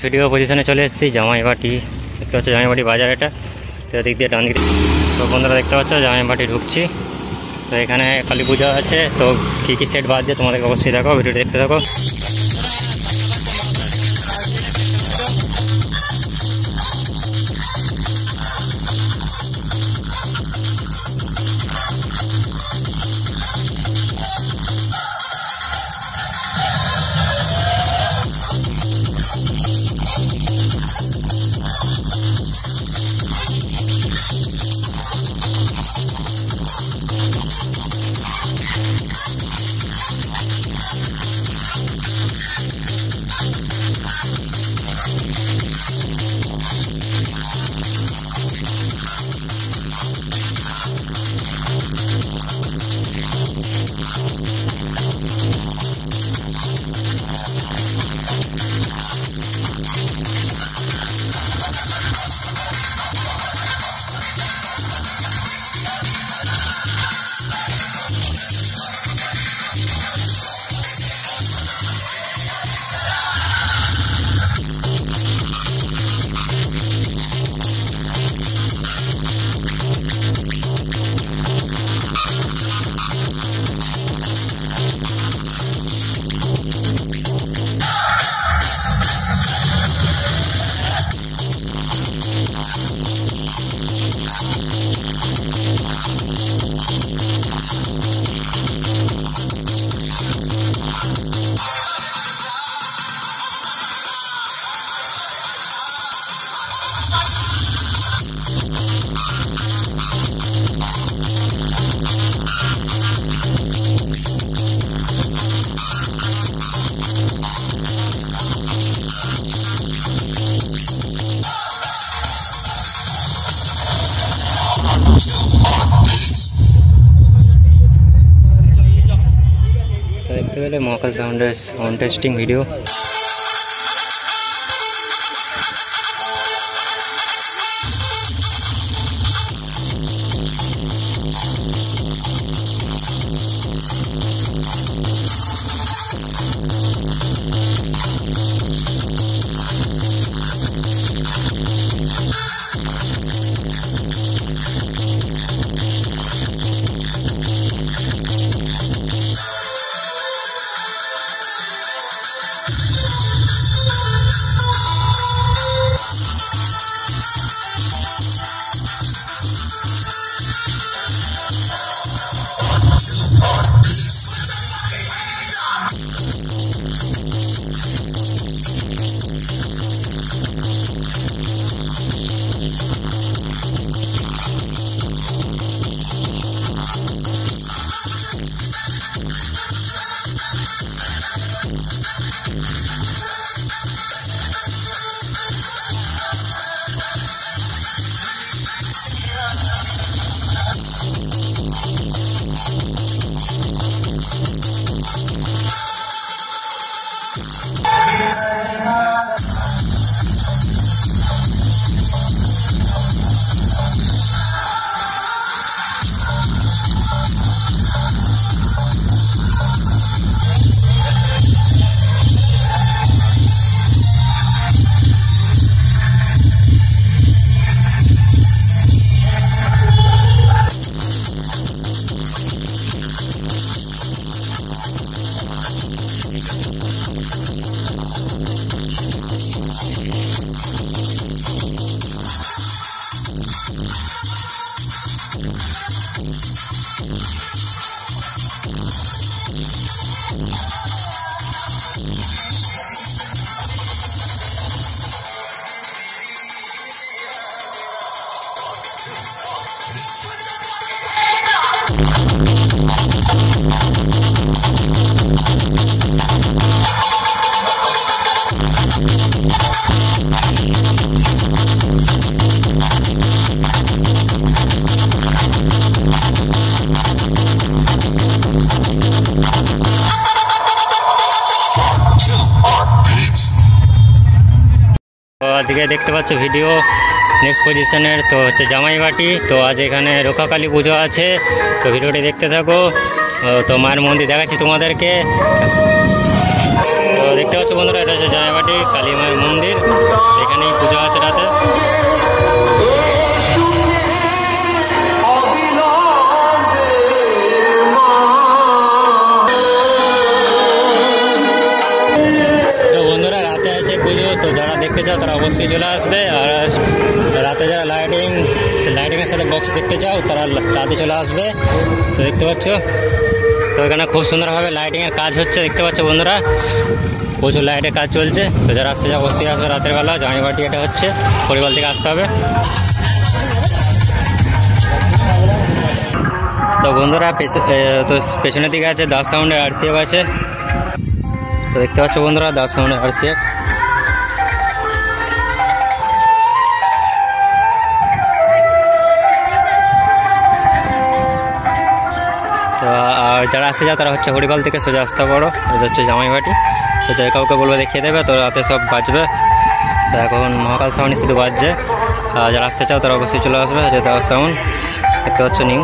Video পজিশনে চলে এসেছি জামাইবাটি। দেখতে পাচ্ছ জামাইবাটি বাজার, এটা তো দিক দিয়ে ডান দিকে। তো বন্ধুরা দেখতে পাচ্ছ জামাইবাটি ঢুকছি। তো এখানে কালী পূজা আছে, তো কী কী সেট বাজছে তোমাদেরকে অবশ্যই দেখো, ভিডিওটি দেখতে থাকো। দেখতে পেলে মহাকাল সাউন্ডের সাউন্ড টেস্টিং ভিডিও। আজকে দেখতে পাচ্ছ ভিডিও নেক্সট পজিশনের, তো হচ্ছে জামাইবাটি। তো আজ এখানে রক্ষাকালী পুজো আছে, তো ভিডিওটি দেখতে থাকো। তো মায়ের মন্দির দেখাচ্ছি তোমাদেরকে। তো দেখতে পাচ্ছ বন্ধুরা, এটা হচ্ছে জামাইবাটি কালী মায়ের মন্দির। আছে পুজো, তো যারা দেখতে চাও তারা অবশ্যই চলে আসবে। আর রাতে যারা লাইটিংয়ের সাথে বক্স দেখতে চাও তারা রাতে চলে আসবে। তো দেখতে পাচ্ছ, তো এখানে খুব সুন্দরভাবে লাইটিংয়ের কাজ হচ্ছে, দেখতে পাচ্ছ বন্ধুরা, প্রচুর লাইটের কাজ চলছে। তো যারা আসতে চাও অবশ্যই আসবে রাতের বেলা। জামাইবাটি এটা হচ্ছে, পরিবার থেকে আসতে হবে। তো বন্ধুরা তো পেছনের দিকে আছে দাস সাউন্ডের RCF আছে। তো দেখতে পাচ্ছ বন্ধুরা, দাস সাউন্ডের RCF। তো আর যারা আসতে যাও তারা হচ্ছে হরিপাল থেকে সোজা আসতে পারো। এটা হচ্ছে জামাইবাটি। তো যাই কাউকে বলবে দেখিয়ে দেবে। তো রাতে সব বাজবে। তো এখন মহাকাল সাউন্ড শুধু বাজছে। আর যারা আসতে চাও তারা অবশ্যই চলে আসবে। যে দাস সাউন্ড দেখতে পাচ্ছ নিউ।